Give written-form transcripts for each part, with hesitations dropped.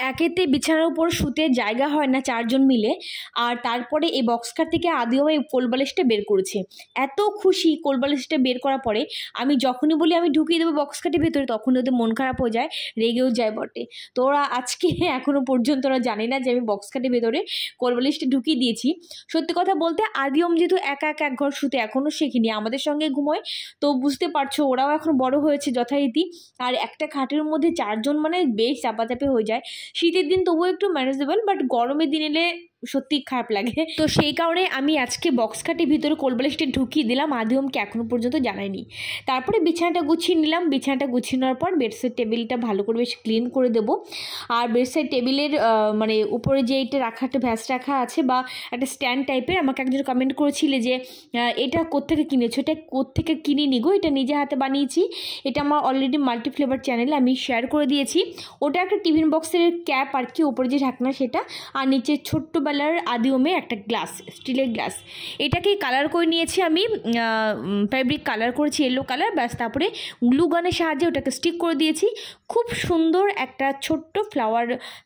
একেতে বিছানার উপর শুতে জায়গা হয় না চারজন মিলে, আর তারপরে এই বক্সকার থেকে আদিও এই কোলবালিশটা বের করেছে। এত খুশি কোলবালিশটা বের করার পরে, আমি যখনই বলি আমি ঢুকিয়ে দেবো বক্সকাটের ভেতরে, তখন ওদের মন খারাপ হয়ে যায়, রেগেও যায় বটে। তো ওরা আজকে এখনও পর্যন্ত ওরা জানে না যে আমি বক্সকাটের ভেতরে কোলবালিশটা ঢুকিয়ে দিয়েছি। সত্যি কথা বলতে আদিওম যেহেতু একা একা এক ঘর শুতে এখনও শেখেনি, আমাদের সঙ্গে ঘুমোয়, তো বুঝতে পারছো ওরাও এখন বড় হয়েছে যথারীতি। আর একটা খাটের মধ্যে চারজন মানে বেশ চাপাচাপি হয়ে যায়। শীতের দিন তবুও একটু ম্যানেজেবল, বাট গরমের দিন এলে সত্যি খারাপ লাগে। তো সেই কারণে আমি আজকে বক্স খাটের ভিতরে কোলবালিশটা ঢুকিয়ে দিলাম, আদিওমকে এখনও পর্যন্ত জানাইনি। তারপরে বিছানাটা গুছিয়ে নিলাম। বিছানাটা গুছিয়ে নেওয়ার পর বেডসাইড টেবিলটা ভালো করে বেশ ক্লিন করে দেবো। আর বেডসাইড টেবিলের মানে উপরে যে এটা রাখা একটা ভ্যাস রাখা আছে বা একটা স্ট্যান্ড টাইপের, আমাকে একজন কমেন্ট করেছিলে যে এটা কোত্থেকে কিনেছো, এটা কোত্থেকে কিনে নিগো, এটা নিজে হাতে বানিয়েছি। এটা আমার অলরেডি মাল্টি ফ্লেভার চ্যানেলে আমি শেয়ার করে দিয়েছি। ওটা একটা টিফিন বক্সের ক্যাপ আর কি, উপরে যে ঢাকনা সেটা, আর নিচে ছোট্ট আদিওমে একটা গ্লাস, স্টিলের গ্লাস। এটাকেই কালার করে নিয়েছি আমি, ফ্যাব্রিক কালার করেছি ইয়েলো কালার, ব্যাস। তারপরে গ্লু গানের সাহায্যে ওটাকে স্টিক করে দিয়েছি। খুব সুন্দর একটা ছোট্ট ফ্লাওয়ার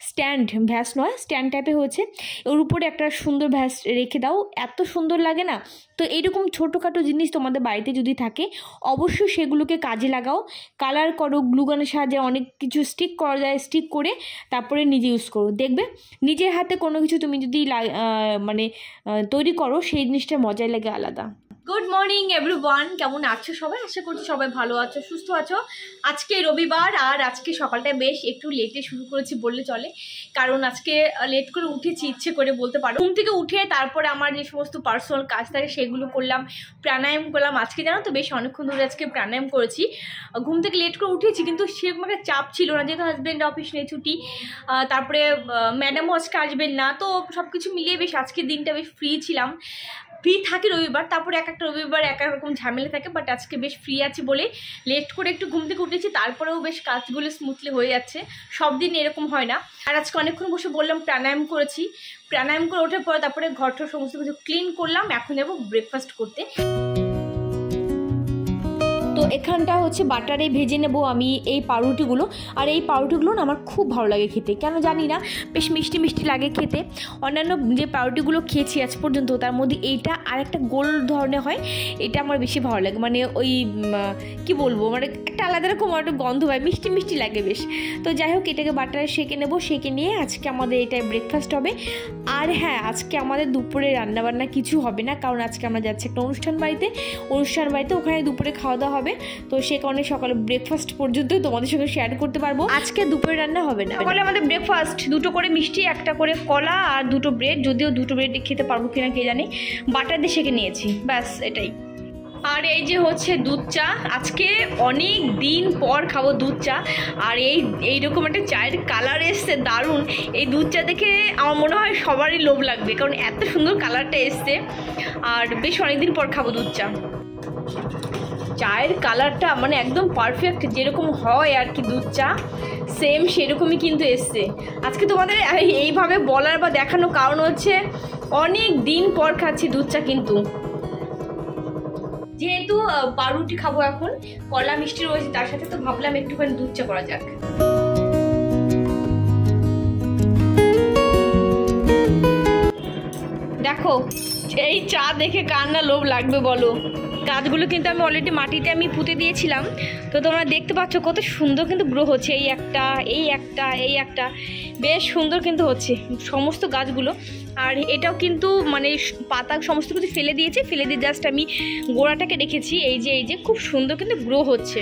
স্ট্যান্ড, ভ্যাস নয় স্ট্যান্ড টাইপের হয়েছে। ওর উপরে একটা সুন্দর ভ্যাস রেখে দাও, এত সুন্দর লাগে না। তো এইরকম ছোটোখাটো জিনিস তোমাদের বাড়িতে যদি থাকে অবশ্যই সেগুলোকে কাজে লাগাও, কালার করো, গ্লু গানের সাহায্যে অনেক কিছু স্টিক করা যায়, স্টিক করে তারপরে নিজে ইউজ করো। দেখবে নিজের হাতে কোনো কিছু তুমি যদি মানে তৈরি করো, সেই জিনিসটার মজাই লাগে আলাদা। গুড মর্নিং এভরিওয়ান, কেমন আছো সবাই? আশা করছি সবাই ভালো আছো, সুস্থ আছো। আজকে রবিবার, আর আজকে সকালটা বেশ একটু লেটে শুরু করেছি বললে চলে, কারণ আজকে লেট করে উঠেছি ইচ্ছে করে বলতে পারো। ঘুম থেকে উঠে তারপরে আমার যে সমস্ত পার্সোনাল কাজ থাকে সেগুলো করলাম, প্রাণায়াম করলাম। আজকে জানো তো বেশ অনেকক্ষণ ধরে আজকে প্রাণায়াম করেছি। ঘুম থেকে লেট করে উঠেছি, কিন্তু সেরকম একটা চাপ ছিল না, যেহেতু হাজব্যান্ড অফিস নেই, ছুটি। তারপরে ম্যাডামও আজকে আসবেন না, তো সব কিছু মিলিয়ে বেশ আজকের দিনটা বেশ ফ্রি ছিলাম। ফ্রি থাকে রবিবার, তারপরে এক একটা রবিবার এক এক রকম ঝামেলা থাকে, বাট আজকে বেশ ফ্রি আছি বলে লেট করে একটু ঘুম থেকে উঠেছি, তারপরেও বেশ কাজগুলো স্মুথলি হয়ে যাচ্ছে। সব দিন এরকম হয় না। আর আজকে অনেকক্ষণ বসে বললাম প্রাণায়াম করেছি, প্রাণায়াম করে ওঠার পরে তারপরে ঘরটা সমস্ত কিছু ক্লিন করলাম। এখন যাবো ব্রেকফাস্ট করতে। তো এখানটা হচ্ছে বাটারে ভেজে নেব আমি এই পাউরুটিগুলো। আর এই পাউরুটিগুলো না আমার খুব ভালো লাগে খেতে, কেন জানি না, বেশ মিষ্টি মিষ্টি লাগে খেতে। অন্যান্য যে পাউরুটিগুলো খেয়েছি আজ পর্যন্ত তার মধ্যে এইটা আর একটা গোল ধরনের হয়, এটা আমার বেশি ভালো লাগে। মানে ওই কি বলবো, মানে একটা আলাদা রকম একটা গন্ধ হয়, মিষ্টি মিষ্টি লাগে বেশ। তো যাই হোক, এটাকে বাটারে সেঁকে নেব, সেঁকে নিয়ে আজকে আমাদের এটাই ব্রেকফাস্ট হবে। আর হ্যাঁ, আজকে আমাদের দুপুরে রান্নাবান্না কিছু হবে না, কারণ আজকে আমরা যাচ্ছি একটা অনুষ্ঠান বাড়িতে, ওখানে দুপুরে খাওয়া দাওয়া হবে। তো সে কারণে সকালে ব্রেকফাস্ট পর্যন্ত তোমাদের সঙ্গে শেয়ার করতে পারবো। আজকে দুপুরে রান্না হবে না। সকালে আমাদের ব্রেকফাস্ট দুটো করে মিষ্টি, একটা করে কলা আর দুটো ব্রেড, যদিও দুটো ব্রেড খেতে পারবো কিনা কে জানে, বাটার দিয়ে সেঁকে নিয়েছি, ব্যাস এটাই। আর এই যে হচ্ছে দুধ চা, আজকে অনেক দিন পর খাবো দুধ চা। আর এইরকম একটা চায়ের কালার এসছে দারুণ। এই দুধ চা দেখে আমার মনে হয় সবারই লোভ লাগবে, কারণ এত সুন্দর কালারটা এসছে। আর বেশ অনেকদিন পর খাবো দুধ চা। চায়ের কালারটা মানে একদম পারফেক্ট, যেরকম হয় আর কি দুধ চা, সেম সেরকমই কিন্তু এসছে। আজকে তোমাদের এইভাবে বলার বা দেখানোর কারণ হচ্ছে অনেক দিন পর খাচ্ছি দুধ চা। কিন্তু যেহেতু পাউরুটি খাবো এখন, কলা মিষ্টি রয়েছে তার সাথে, তো ভাবলাম একটুখানি দুধ চা করা যাক। দেখো এই চা দেখে কার না লোভ লাগবে বলো। গাছগুলো কিন্তু আমি অলরেডি মাটিতে আমি পুঁতে দিয়েছিলাম, তো তোমরা দেখতে পাচ্ছ কত সুন্দর কিন্তু গ্রো হচ্ছে। এই একটা বেশ সুন্দর কিন্তু হচ্ছে সমস্ত গাছগুলো। আর এটাও কিন্তু মানে পাতা সমস্ত কিছু ফেলে দিয়ে জাস্ট আমি গোড়াটাকে রেখেছি। এই যে খুব সুন্দর কিন্তু গ্রো হচ্ছে।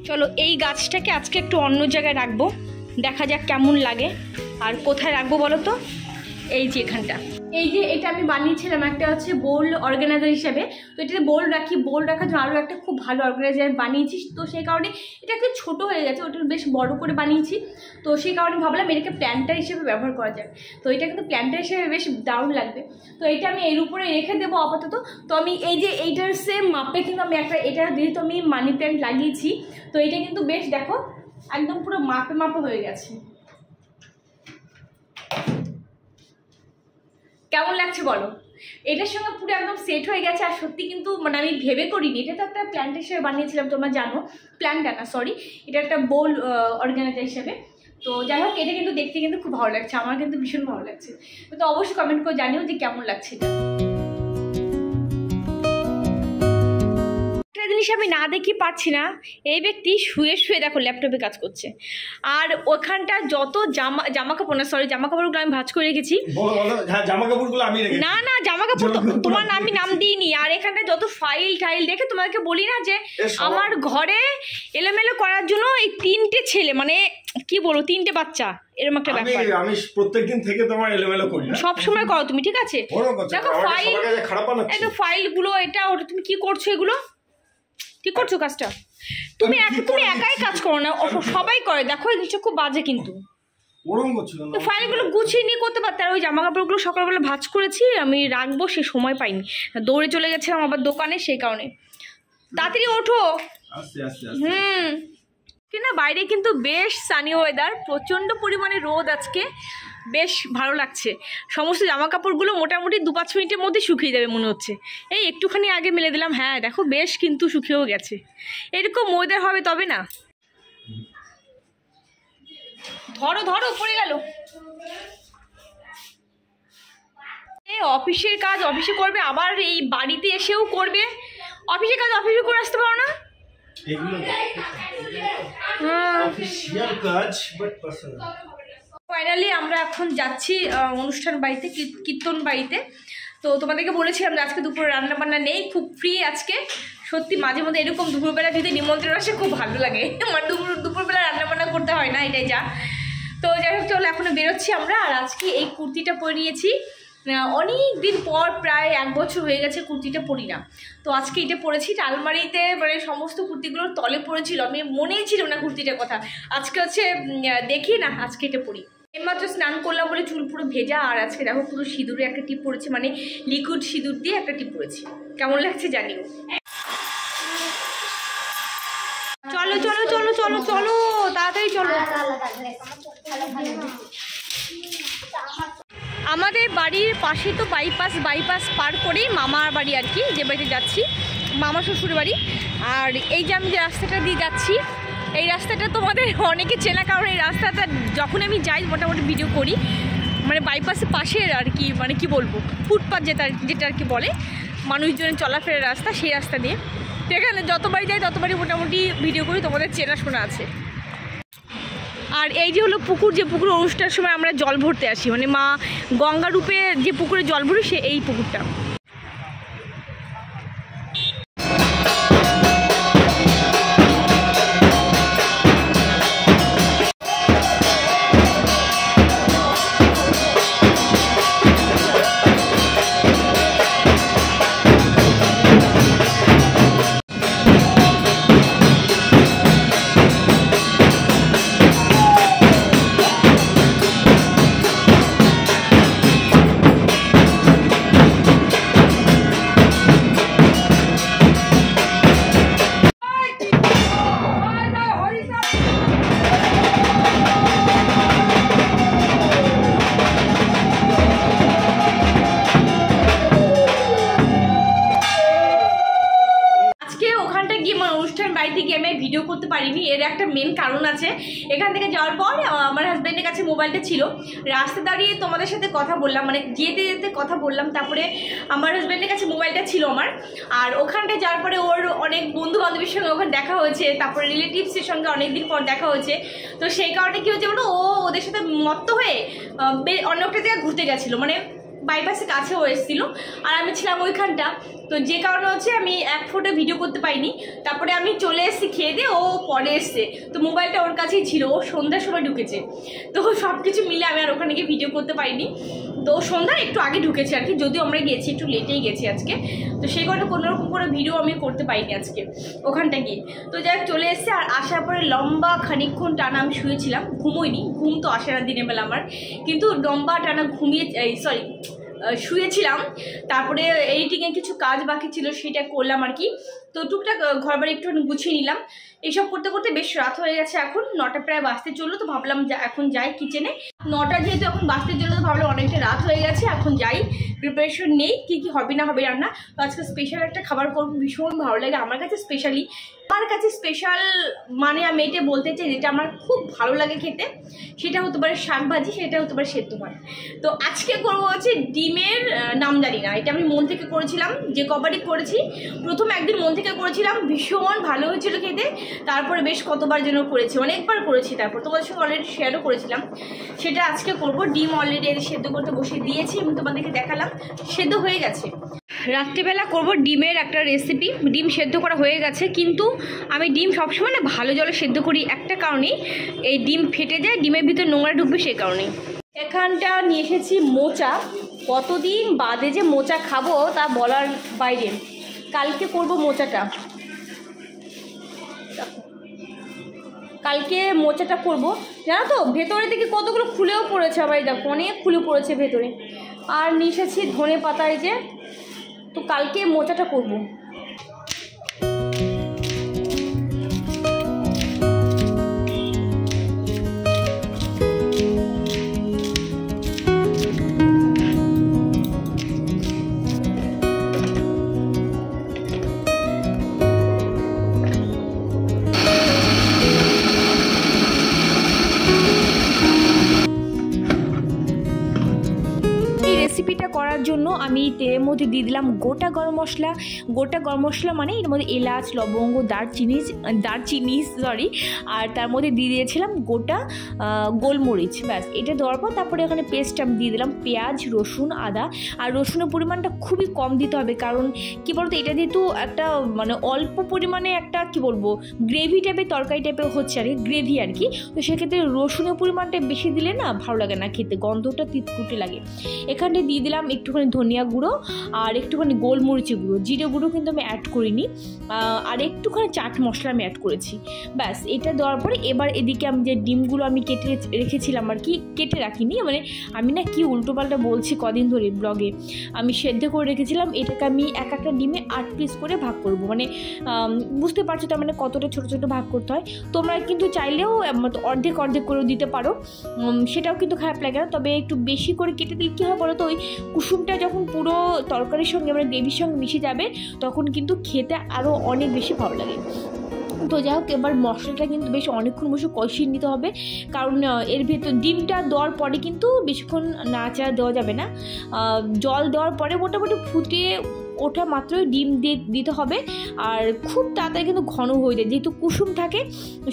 চলো এই গাছটাকে আজকে একটু অন্য জায়গায় রাখবো, দেখা যাক কেমন লাগে। আর কোথায় রাখবো বলো তো? এই যে এখানটা, এই যে এটা আমি বানিয়েছিলাম একটা হচ্ছে বোল অর্গানাইজার হিসেবে। তো এটাতে বোল রাখি, বোল রাখার জন্য আরও একটা খুব ভালো অর্গানাইজার বানিয়েছি। তো সেই কারণে এটা একটু ছোটো হয়ে গেছে, ওটা বেশ বড় করে বানিয়েছি। তো সেই কারণে ভাবলাম এটাকে প্ল্যান্টার হিসেবে ব্যবহার করা যায়। তো এটা কিন্তু প্ল্যান্টার হিসেবে বেশ দারুণ লাগবে। তো এটা আমি এর উপরে রেখে দেবো আপাতত। তো আমি এই যে এইটার সেম মাপে কিন্তু আমি একটা, এটা যেহেতু আমি মানি প্ল্যান্ট লাগিয়েছি, তো এটা কিন্তু বেশ দেখো একদম পুরো মাপে মাপে হয়ে গেছে। কেমন লাগছে বলো? এটার সঙ্গে পুরো একদম সেট হয়ে গেছে। আর সত্যি কিন্তু মানে আমি ভেবে করিনি, এটা তো একটা প্ল্যান্ট হিসেবে বানিয়েছিলাম, তোমরা জানো, প্ল্যান্ট না সরি, এটা একটা বোল অর্গানাইজার হিসেবে। তো যাই হোক, এটা কিন্তু দেখতে কিন্তু খুব ভালো লাগছে, আমার কিন্তু ভীষণ ভালো লাগছে। তো অবশ্যই কমেন্ট করে জানিও যে কেমন লাগছে এটা। একটা জিনিস আমি না দেখি পাচ্ছি না, এই ব্যক্তি শুয়ে শুয়ে দেখো ল্যাপটপে কাজ করছে, আর ওখানটা যত জামা কাপড় না, সরি জামা কাপড়গুলো আমি ভাঁজ করে রেখেছি। জামা কাপড়গুলো আমি রেখেছি। না না, জামা কাপড় তোমার আমি নাম দিইনি। আর এখানটা যত ফাইল টাইল দেখে তোমাকে বলি না যে আমার ঘরে এলোমেলো করার জন্য এই 3টে ছেলে, মানে কি বলবো 3টে বাচ্চা, এরকম একটা ব্যাপার। আমি প্রত্যেকদিন থেকে তোমার এলোমেলো করি না, সব সময় করো তুমি, ঠিক আছে? দেখো ফাইল, এই ফাইলগুলো এটা ওটা, তুমি কি করছো এগুলো? ঠিক করছো কাজটা? তুমি একাই কাজ করো না, সবাই করে। দেখো এই জিনিসটা খুব বাজে কিন্তু। তো ফাইলগুলো গুছিয়ে নিয়ে করতে পারতে। আর ওই জামা কাপড়গুলো সকালবেলা ভাঁজ করেছি, আমি রাখবো সে সময় পাইনি, দৌড়ে চলে গেছিলাম আবার দোকানে, সেই কারণে। তাড়াতাড়ি ওঠো। কিনা বাইরে কিন্তু বেশ সানি ওয়েদার, প্রচণ্ড পরিমাণে রোদ আজকে, বেশ ভালো লাগছে। সমস্ত জামা কাপড়গুলো মোটামুটি 2-5 মিনিটের মধ্যে শুকিয়ে যাবে মনে হচ্ছে। এই একটুখানি আগে মেলে দিলাম, হ্যাঁ দেখো বেশ কিন্তু শুকিয়েও গেছে। এরকম ওয়েদার হবে তবে না। ধরো ধরো, পড়ে গেল। অফিসের কাজ অফিসে করবে, আবার এই বাড়িতে এসেও করবে। অফিসের কাজ অফিসে করে আসতে পারো না? ফাইনালি আমরা এখন যাচ্ছি অনুষ্ঠান বাড়িতে, কীর্তন বাড়িতে। তো তোমাদেরকে বলেছিলাম যে আজকে দুপুরে রান্না বান্না নেই, খুব ফ্রি আজকে। সত্যি মাঝে মধ্যে এরকম দুপুরবেলা যদি নিমন্ত্রণ আসে খুব ভালো লাগে, মানে দুপুরবেলা রান্না বান্না করতে হয় না, এটাই যা। তো যাই হোক চলো, এখনো বেরোচ্ছি আমরা। আর আজকে এই কুর্তিটা পরে নিয়েছি, অনেক দিন পর, প্রায় 1 বছর হয়ে গেছে কুর্তিটা পরি না। তো আজকে এটা পরেছি, আলমারিতে মানে সমস্ত কুর্তিগুলোর তলে পড়েছিল, আমি মনেই ছিল না কুর্তিটার কথা। আজকে হচ্ছে দেখি না, আজকে এটা পরি। এইমাত্র স্নান করলাম বলে চুল পুরো ভেজা, আর আজকে দেখো পুরো সিঁদুরে একটা টিপ পড়েছে, মানে লিকুইড সিঁদুর দিয়ে একটা টিপ পড়েছি। কেমন লাগছে জানিও। চলো চলো চলো চলো চলো, তাড়াতাড়ি চলো। আমাদের বাড়ির পাশে তো বাইপাস পার করেই মামার বাড়ি আর কি, যে বাড়িতে যাচ্ছি, মামা শ্বশুর বাড়ি। আর এই যে আমি যে রাস্তাটা দিয়ে যাচ্ছি, এই রাস্তাটা তোমাদের অনেকে চেনা, কারণ এই রাস্তাটা যখন আমি যাই মোটামুটি ভিডিও করি, মানে বাইপাসের পাশের আর কি, মানে কি বলবো ফুটপাথ যেটা আর কি বলে, মানুষজনের চলাফেরার রাস্তা, সেই রাস্তা দিয়ে। তো এখানে যতবারই যাই ততবারই মোটামুটি ভিডিও করি, তোমাদের চেনাশোনা আছে। আর এই যে হলো পুকুর, যে পুকুর অনুষ্ঠানের সময় আমরা জল ভরতে আসি, মানে মা গঙ্গা রূপে যে পুকুরে জল ভরি, সে এই পুকুরটা। ভিডিও করতে পারিনি, এর একটা মেন কারণ আছে। এখান থেকে যাওয়ার পর আমার হাজব্যান্ডের কাছে মোবাইলটা ছিল, রাস্তা দাঁড়িয়ে তোমাদের সাথে কথা বললাম, মানে যেতে যেতে কথা বললাম, তারপরে আমার হাজব্যান্ডের কাছে মোবাইলটা ছিল আমার। আর ওখানটায় যাওয়ার পরে ওর অনেক বন্ধু বান্ধবীর সঙ্গে ওখানে দেখা হয়েছে, তারপরে রিলেটিভসের সঙ্গে অনেকদিন পর দেখা হয়েছে। তো সেই কারণে কী হচ্ছে বলো, ও ওদের সাথে মত্ত হয়ে অন্য একটা জায়গায় ঘুরতে গেছিলো, মানে বাইপাসের কাছেও এসেছিলো, আর আমি ছিলাম ওইখানটা। তো যে কারণে হচ্ছে আমি এক ফোটো ভিডিও করতে পারিনি। তারপরে আমি চলে এসেছি খেয়ে দিয়ে, ও পরে এসছে, তো মোবাইলটা ওর কাছেই ছিল, ও সন্ধ্যার সময় ঢুকেছে। তো সব কিছু মিলে আমি আর ওখানে গিয়ে ভিডিও করতে পারিনি। তো সন্ধ্যার একটু আগে ঢুকেছে আর কি, যদিও আমরা গেছি একটু লেটেই গেছি আজকে। তো সেই কারণে কোনোরকম করে ভিডিও আমি করতে পারিনি আজকে ওখানটা গিয়ে। তো যাই চলে এসছে। আর আসার পরে লম্বা খানিকক্ষণ টানা আমি শুয়েছিলাম, ঘুমোইনি, ঘুম তো আসে না দিনের বেলা আমার, কিন্তু লম্বা টানা শুয়েছিলাম। তারপরে এডিটিংয়ে কিছু কাজ বাকি ছিল, সেটা করলাম আর কি। তো টুকটাক ঘর বাড়ি একটু গুছিয়ে নিলাম। এইসব করতে করতে বেশ রাত হয়ে গেছে, এখন 9টা প্রায় বাজতে চললো। তো ভাবলাম এখন যাই কিচেনে, 9টা যেহেতু এখন বাজতে চললো, তো ভাবলাম অনেকটা রাত হয়ে গেছে, এখন যাই প্রিপারেশন নেই কী কী হবে না হবে রান্না। তো আজকে স্পেশাল একটা খাবার করবো, ভীষণ ভালো লাগে আমার কাছে। স্পেশাল মানে আমি এটা বলতে চাই যেটা আমার খুব ভালো লাগে খেতে, সেটা হতে পারে শাক ভাজি, সেটা হতে পারে সেদ্ধ ভাত। তো আজকে করবো হচ্ছে ডিমের নাম জানি না, এটা আমি মন থেকে করেছিলাম, যে কবারই করেছি প্রথম একদিন মন থেকে করেছিলাম, ভীষণ ভালো হয়েছিল খেতে। তারপরে বেশ কতবার যেন করেছি, অনেকবার করেছি, তারপর তোমাদের সঙ্গে অলরেডি শেয়ারও করেছিলাম। সেটা আজকে করব। ডিম অলরেডি সেদ্ধ করতে বসিয়ে দিয়েছি এবং তোমাদেরকে দেখালাম সেদ্ধ হয়ে গেছে। রাত্রিবেলা করব ডিমের একটা রেসিপি। ডিম সেদ্ধ করা হয়ে গেছে, কিন্তু আমি ডিম সবসময় না ভালো জলে সেদ্ধ করি, একটা কারণেই এই ডিম ফেটে যায়, ডিমের ভিতর নোংরা ঢুকবে সেই কারণেই। এখানটা নিয়ে এসেছি মোচা, কতদিন বাদে যে মোচা খাবো তা বলার বাইরে। কালকে করব মোচাটা, কালকে মোচাটা করব, জানো তো ভেতরে থেকে কতগুলো খুলেও পড়েছে, আবার দেখো অনেক খুলে পড়েছে ভেতরে। আর নিয়ে এসেছি ধনে পাতা, এই যে। তো কালকে মোচাটা করব। রেসিপিটা করার জন্য আমি তেলের মধ্যে দিয়ে দিলাম গোটা গরম মশলা। গোটা গরম মশলা মানে এর মধ্যে এলাচ, লবঙ্গ, দারচিনি আর তার মধ্যে দিয়ে দিয়েছিলাম গোটা গোলমরিচ। ব্যাস, এটা দেওয়ার পর তারপরে এখানে পেস্ট আমি দিয়ে দিলাম পেঁয়াজ, রসুন, আদা। আর রসুনের পরিমাণটা খুবই কম দিতে হবে, কারণ কি বলতো এটা যেহেতু একটা মানে অল্প পরিমাণে একটা কি বলবো গ্রেভি টাইপের তরকারি টাইপের হচ্ছে আর কি, গ্রেভি আর কি। তো সেক্ষেত্রে রসুনের পরিমাণটা বেশি দিলে না ভালো লাগে না খেতে, গন্ধটা তিতকুটে লাগে। এখানে দিয়ে দিলাম একটুখানি ধনিয়া গুঁড়ো আর একটুখানি গোলমরিচের গুঁড়ো, জিরে গুঁড়ো কিন্তু আমি অ্যাড করিনি, আর একটুখানি চাট মশলা আমি অ্যাড করেছি। ব্যাস, এটা দেওয়ার পরে এবার এদিকে আমি যে ডিমগুলো আমি কেটে রেখেছিলাম আর কি, কেটে রাখিনি মানে আমি না কি উল্টোপাল্টা বলছি কদিন ধরে ব্লগে, আমি সেদ্ধ করে রেখেছিলাম, এটাকে আমি এক একটা ডিমে 8 পিস করে ভাগ করব। মানে বুঝতে পারছো তার মানে কতটা ছোটো ছোটো ভাগ করতে হয়। তোমরা কিন্তু চাইলেও অর্ধেক করেও দিতে পারো, সেটাও কিন্তু খারাপ লাগে না। তবে একটু বেশি করে কেটে দিলে কী হয় বলো তো, ওই কুসুমটা যখন পুরো তরকারির সঙ্গে মানে গ্রেভির সঙ্গে মিশে যাবে, তখন কিন্তু খেতে আরও অনেক বেশি ভালো লাগে। তো যাই হোক, এবার মশলাটা কিন্তু বেশ অনেকক্ষণ বসে কষিয়ে নিতে হবে, কারণ এর ভেতর ডিমটা দেওয়ার পরে কিন্তু বেশিক্ষণ নাড়াচাড়া দেওয়া যাবে না। জল দেওয়ার পরে মোটামুটি ফুটিয়ে ওঠা মাত্রই ডিম দিয়ে দিতে হবে, আর খুব তাড়াতাড়ি কিন্তু ঘন হয়ে যায় যেহেতু কুসুম থাকে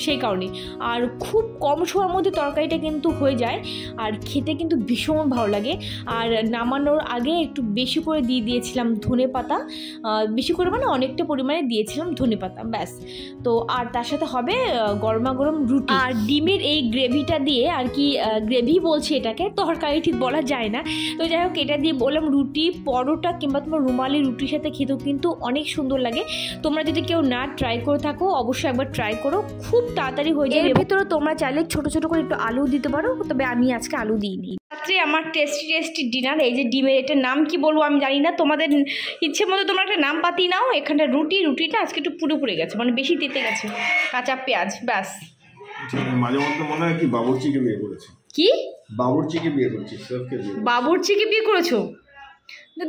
সেই কারণে। আর খুব কম সময়ের মধ্যে তরকারিটা কিন্তু হয়ে যায়, আর খেতে কিন্তু ভীষণ ভালো লাগে। আর নামানোর আগে একটু বেশি করে দিয়ে দিয়েছিলাম ধনে পাতা, বেশি করে মানে অনেকটা পরিমাণে দিয়েছিলাম ধনে পাতা। ব্যাস, তো আর তার সাথে হবে গরমা গরম রুটি। আর ডিমের এই গ্রেভিটা দিয়ে আর কি, গ্রেভি বলছি এটাকে, তরকারি ঠিক বলা যায় না। তো যাই হোক, এটা দিয়ে বললাম রুটি, পরোটা কিংবা তোমার রুমালি রুটির সাথে খেতেও কিন্তু অনেক সুন্দর লাগে। তোমরা যদি কেউ না ট্রাই করে থাকো অবশ্যই একবার ট্রাই করো, খুব তাড়াতাড়ি হয়ে যায়। এর ভিতরে তোমরা চাইলে ছোট ছোট করে একটু আলু দিতে পারো, তবে আমি আজকে আলু দিইনি। রাত্রে আমার টেস্টি ডিনার, এই যে ডিমের, এটার নাম কি বলবো আমি জানি না, তোমাদের ইচ্ছে মতো তোমরা একটা নাম পাতি নাও। এখানটা রুটিটা আজকে একটু পুড়ে গেছে, মানে বেশি তেতে গেছে, কাঁচা পেঁয়াজ। ব্যাস, মাঝে মধ্যে মনে হয় কি বাবুর্চিকে বিয়ে করেছে। কি বাবুর্চিকে বিয়ে করেছি? বাবুর্চিকে বিয়ে করেছো?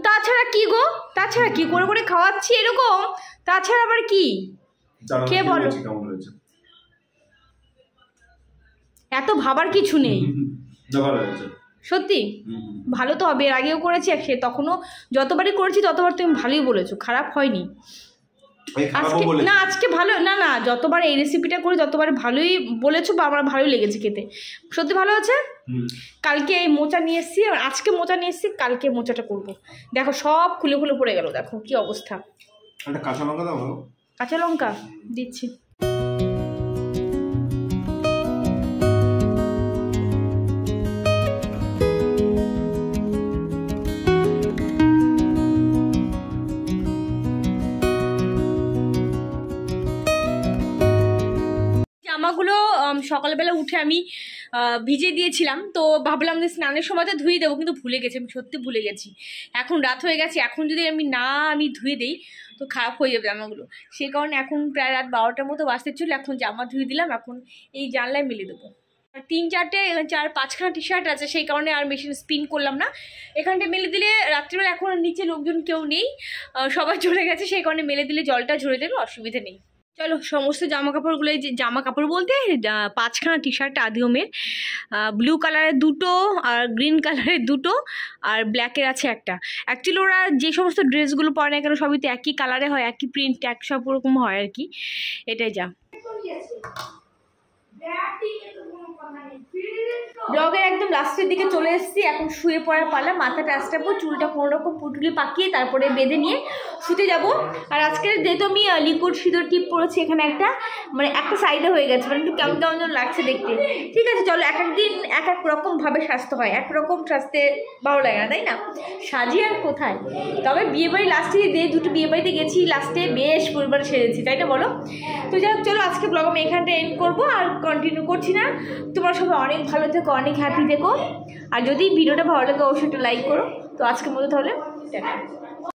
তাছাড়া কি গো, তাছাড়া কি করে খাওয়াচ্ছি এরকম, তাছাড়া আবার কি কে বলো? এত ভাবার কিছু নেই, সত্যি ভালো তো হবে। এর আগেও করেছি, সে তখনও যতবারই করেছি ততবার তুমি ভালোই বলেছো, খারাপ হয়নি। আজকে না, আজকে ভালো না, যতবার এই রেসিপিটা করে ততবার ভালোই বলেছো বা আমার ভালোই লেগেছে খেতে, সত্যি ভালো আছে। কালকে এই মোচা নিয়ে এসেছি, আজকে মোচা নিয়ে এসেছি, কালকে মোচাটা করবো। দেখো সব খুলে পড়ে গেল, দেখো কি অবস্থা। কাঁচা লঙ্কা দাও, কাঁচা লঙ্কা দিচ্ছি। জামাগুলো সকালবেলা উঠে আমি ভিজে দিয়েছিলাম, তো ভাবলাম যে স্নানের সময় তো ধুয়ে দেবো, কিন্তু ভুলে গেছি, আমি সত্যি ভুলে গেছি। এখন রাত হয়ে গেছে, এখন যদি আমি ধুয়ে দিই তো খারাপ হয়ে যাবে জামাগুলো। সেই কারণে এখন প্রায় রাত 12টার মতো বাজতে ছিল, এখন জামা ধুয়ে দিলাম, এখন এই জানলায় মেলে দেবো। 4-5খানা টি শার্ট আছে, সেই কারণে আর মেশিন স্পিন করলাম না। এখানটা মেলে দিলে রাত্রিবেলা এখন নিচে লোকজন কেউ নেই, সবাই চলে গেছে, সেই কারণে মেলে দিলে জলটা ঝরে যাবে, অসুবিধা নেই। চলো সমস্ত জামা কাপড়গুলো, যে জামা কাপড় বলতে 5খানা টি শার্ট আদিওমের, ব্লু কালারের 2টো আর গ্রিন কালারের 2টো আর ব্ল্যাকের আছে একটা। অ্যাকচুয়ালি ওরা যে সমস্ত ড্রেসগুলো পরে না কেন সবই তো একই কালারে হয়, একই প্রিন্ট, সব ওরকম হয় আর কি। এটাই যা। ব্লগের একদম লাস্টের দিকে চলে এসেছি, এখন শুয়ে পড়ার পালা। মাথাটা আসটাবো, চুলটা কোনোরকম পুটুলি পাকিয়ে তারপরে বেঁধে নিয়ে শুতে যাব। আর আজকের যেহেতু আমি লিকুইড সিঁদুর টিপ পরেছি এখানে একটা, মানে একটা সাইডে হয়ে গেছে, মানে একটু কেমন কেমন যেন লাগছে দেখতে। ঠিক আছে চলো, এক একদিন এক এক রকমভাবে সাজতে হয়, একরকম সাজতে ভালো লাগে না, তাই না? সাজি আর কোথায়। তবে বিয়েবাড়ি লাস্টে দুটো বিয়েবাড়িতে গেছি, লাস্টে বেশ পরিবার সেরেছি, তাই না বলো? তো যাই হোক, চলো আজকে ব্লগ আমি এখানটা এন্ড করবো, আর কন্টিনিউ করছি না। তোমরা সবাই অনেক ভালো থেকো, অনেক হ্যাপি থেকো, আর যদি ভিডিওটা ভালো লাগে অবশ্যই একটু লাইক করো। তো আজকের মতো তাহলে টাটা।